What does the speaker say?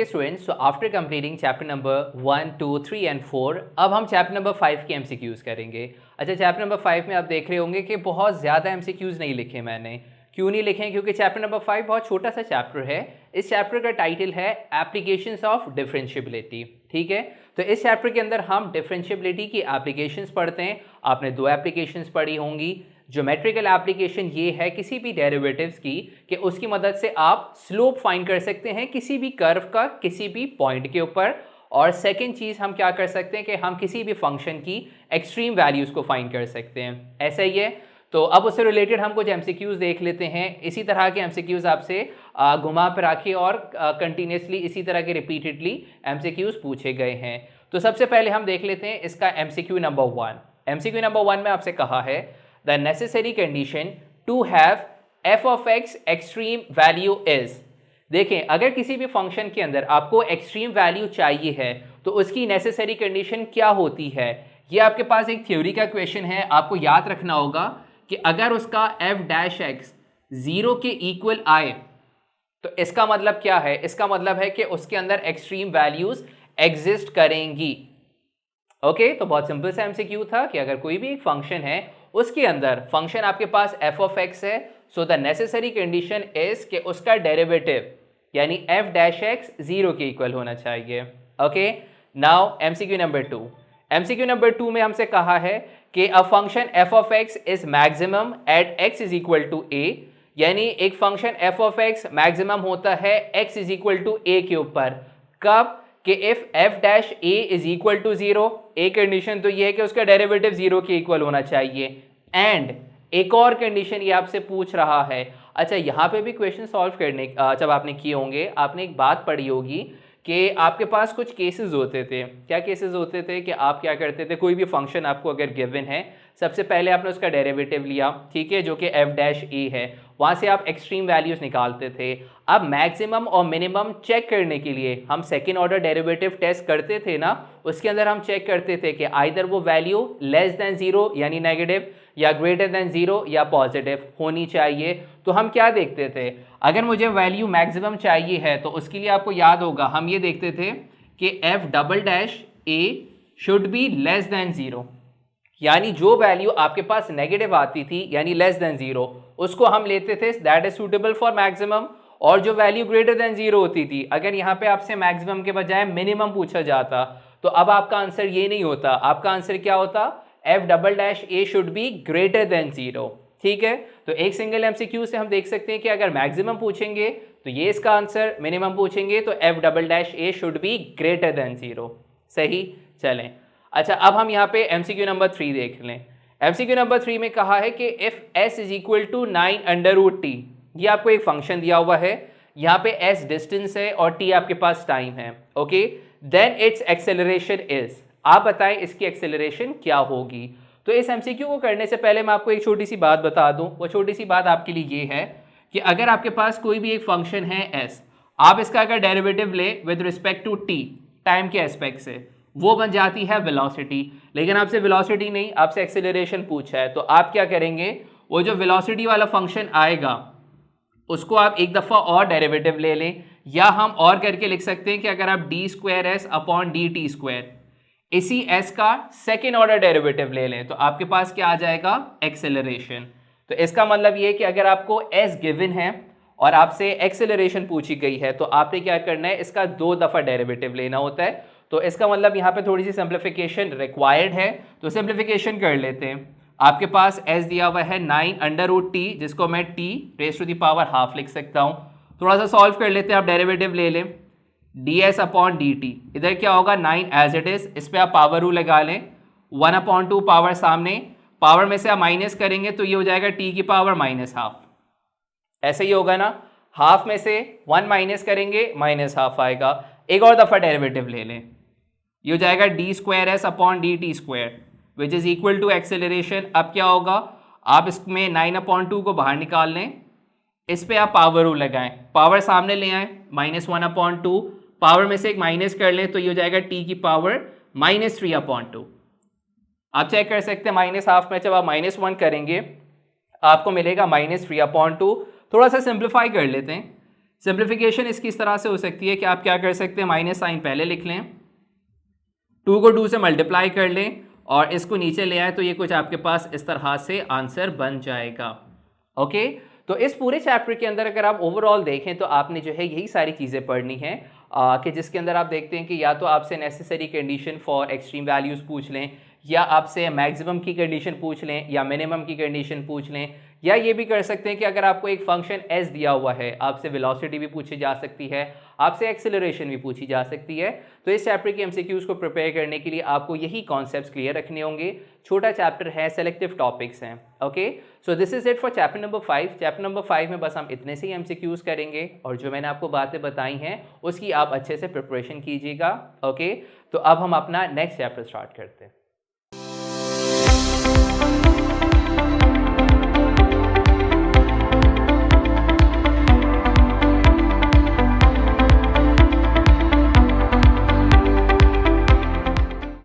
Okay students, so after completing chapter number 1, 2, 3 and 4 अब हम chapter number 5 के MCQs करेंगे। अच्छा, चैप्टर नंबर 5 में आप देख रहे होंगे कि बहुत ज़्यादा एमसीक्यूज़ नहीं लिखे मैंने। क्यों नहीं लिखे? क्योंकि चैप्टर नंबर 5 बहुत छोटा सा चैप्टर है। इस चैप्टर का टाइटल है एप्लीकेशंस ऑफ डिफरेंशिएबिलिटी। ठीक है, तो इस चैप्टर के अंदर हम डिफरेंशिएबिलिटी की एप्लीकेशंस पढ़ते हैं। आपने 2 एप्लीकेशंस पढ़ी होंगी। ज्योमेट्रिकल एप्लीकेशन ये है किसी भी डेरिवेटिव्स की कि उसकी मदद से आप स्लोप फाइंड कर सकते हैं किसी भी कर्व का किसी भी पॉइंट के ऊपर। और सेकंड चीज़ हम क्या कर सकते हैं कि हम किसी भी फंक्शन की एक्सट्रीम वैल्यूज़ को फाइंड कर सकते हैं। ऐसा ही है। तो अब उससे रिलेटेड हम कुछ एमसीक्यूज़ देख लेते हैं। इसी तरह के एमसीक्यूज़ आपसे घुमा फिरा के और कंटिन्यूसली इसी तरह के रिपीटेडली एमसीक्यूज़ पूछे गए हैं। तो सबसे पहले हम देख लेते हैं इसका एमसीक्यू नंबर 1। एमसीक्यू नंबर 1 में आपसे कहा है the necessary condition to have f of x extreme value is। देखें, अगर किसी भी फंक्शन के अंदर आपको एक्सट्रीम वैल्यू चाहिए है तो उसकी नेसेसरी कंडीशन क्या होती है। ये आपके पास एक थ्योरी का क्वेश्चन है। आपको याद रखना होगा कि अगर उसका f डैश x 0 के इक्वल आए तो इसका मतलब क्या है? इसका मतलब है कि उसके अंदर एक्सट्रीम वैल्यूज एग्जिस्ट करेंगी। ओके, तो बहुत सिंपल सा एमसीक्यू था कि अगर कोई भी एक फंक्शन है उसके अंदर फंक्शन आपके पास f ऑफ x है, so the necessary condition is कि उसका डेरिवेटिव यानी f डैश x 0 के इक्वल होना चाहिए। Okay, now MCQ number 2। MCQ number 2 में हमसे कहा है कि a function f of x is maximum at x is equal to a, यानी एक function f of x maximum होता है x is equal to a के ऊपर। कब? कि if f dash a is equal to 0, a condition तो ये है कि उसका डेरिवेटिव 0 के इक्वल होना चाहिए। एंड एक और कंडीशन ये आपसे पूछ रहा है। अच्छा, यहाँ पे भी क्वेश्चन सॉल्व करने जब आपने किए होंगे आपने एक बात पढ़ी होगी कि आपके पास कुछ केसेस होते थे। क्या केसेस होते थे कि आप क्या करते थे, कोई भी फंक्शन आपको अगर गिवन है, सबसे पहले आपने उसका डेरिवेटिव लिया, ठीक है, जो कि f डैश a है, वहाँ से आप एक्सट्रीम वैल्यूज निकालते थे। अब मैक्सिमम और मिनिमम चेक करने के लिए हम सेकेंड ऑर्डर डेरिवेटिव टेस्ट करते थे ना, उसके अंदर हम चेक करते थे कि आइदर वो वैल्यू लेस देन 0 यानी नेगेटिव या ग्रेटर देन 0 या पॉजिटिव होनी चाहिए। तो हम क्या देखते थे, अगर मुझे वैल्यू मैक्सिमम चाहिए है तो उसके लिए आपको याद होगा हम ये देखते थे कि f double dash a should be less than 0, यानी जो वैल्यू आपके पास नेगेटिव आती थी यानी लेस देन 0 उसको हम लेते थे that is suitable for maximum. और जो वैल्यू ग्रेटर देन 0 होती थी, अगर यहाँ पे आपसे मैक्सिमम के बजाय मिनिमम पूछा जाता तो अब आपका आंसर ये नहीं होता, आपका आंसर क्या होता, f double dash a should be greater than 0। ठीक है, तो एक सिंगल एमसीक्यू से हम देख सकते हैं कि अगर मैक्सिमम पूछेंगे तो ये इसका आंसर, मिनिमम पूछेंगे तो f double dash a should be greater than 0। सही, चलें। अच्छा, अब हम यहाँ पे एमसीक्यू नंबर 3 देख लें। एमसीक्यू नंबर 3 में कहा है कि if s is equal to 9 under root t, ये आपको एक फंक्शन दिया हुआ है, यहाँ पे s डिस्टेंस है और t आपके पास टाइम है। Okay, then it's acceleration is, आप बताएं इसकी एक्सेलरेशन क्या होगी। तो इस एमसीक्यू को करने से पहले मैं आपको एक छोटी सी बात बता दूं। वो छोटी सी बात आपके लिए ये है कि अगर आपके पास कोई भी एक फंक्शन है s, आप इसका अगर डेरिवेटिव ले with respect to t time के एस्पेक्ट से, वो बन जाती है वेलोसिटी। लेकिन आपसे वेलोसिटी नहीं, आपसे एक्सेलरेशन पूछा है, तो आप क्या करेंगे, वो जो वेलोसिटी वाला फंक्शन आएगा उसको आप एक दफ़ा और डेरिवेटिव ले लें, या हम और करके लिख सकते हैं कि अगर आप D square s upon d t square इसी s का सेकेंड ऑर्डर डेरिवेटिव ले लें तो आपके पास क्या आ जाएगा, एक्सेलरेशन। तो इसका मतलब ये है कि अगर आपको s गिवन है और आपसे एक्सेलरेशन पूछी गई है तो आपने क्या करना है, इसका 2 दफ़ा डेरिवेटिव लेना होता है। तो इसका मतलब यहाँ पे थोड़ी सी सिंप्लीफिकेशन रिक्वायर्ड है, तो सिंप्लीफिकेशन कर लेते हैं। आपके पास s दिया हुआ है 9 अंडर रूट टी, जिसको मैं t raise to the power half लिख सकता हूँ। थोड़ा सा सॉल्व कर लेते हैं, आप डेरिवेटिव ले लें ds अपॉन डी टी, इधर क्या होगा 9 एज इट इज, इस पर आप पावर रूल लगा लें, 1/2 पावर सामने, पावर में से आप माइनस करेंगे तो ये हो जाएगा t की पावर माइनस हाफ। ऐसे ही होगा ना, हाफ में से 1 माइनस करेंगे माइनस हाफ आएगा। एक और दफ़ा डेरिवेटिव ले लें, ये हो जाएगा d square s upon d t square which is equal to acceleration. अब क्या होगा, आप इसमें 9/2 को बाहर निकाल लें, इस पे आप पावर रूल लगाएं, पावर सामने ले आएँ, -1/2, पावर में से एक माइनस कर लें तो ये हो जाएगा टी की पावर -3/2। आप चेक कर सकते हैं माइनस हाफ में जब आप -1 करेंगे आपको मिलेगा -3/2। थोड़ा सा सिंप्लीफाई कर लेते हैं, सिंप्लीफिकेशन इसकी इस तरह से हो सकती है कि आप क्या कर सकते हैं, माइनस साइन पहले लिख लें, 2 को 2 से मल्टीप्लाई कर लें और इसको नीचे ले आए तो ये कुछ आपके पास इस तरह से आंसर बन जाएगा। ओके, तो इस पूरे चैप्टर के अंदर अगर आप ओवरऑल देखें तो आपने जो है यही सारी चीज़ें पढ़नी है कि जिसके अंदर आप देखते हैं कि या तो आपसे necessary condition for extreme values पूछ लें, या आपसे मैक्सिमम की कंडीशन पूछ लें, या मिनिमम की कंडीशन पूछ लें, या ये भी कर सकते हैं कि अगर आपको एक फंक्शन s दिया हुआ है, आपसे वेलोसिटी भी पूछी जा सकती है, आपसे एक्सेलरेशन भी पूछी जा सकती है। तो इस चैप्टर की एमसीक्यूज़ को प्रिपेयर करने के लिए आपको यही कॉन्सेप्ट्स क्लियर रखने होंगे। छोटा चैप्टर है, सेलेक्टिव टॉपिक्स हैं। Okay, so this is it for chapter number 5। Chapter number 5 में बस हम इतने से ही एमसीक्यूज़ करेंगे और जो मैंने आपको बातें बताई हैं उसकी आप अच्छे से प्रिपरेशन कीजिएगा। ओके, तो अब हम अपना नेक्स्ट चैप्टर स्टार्ट करते हैं।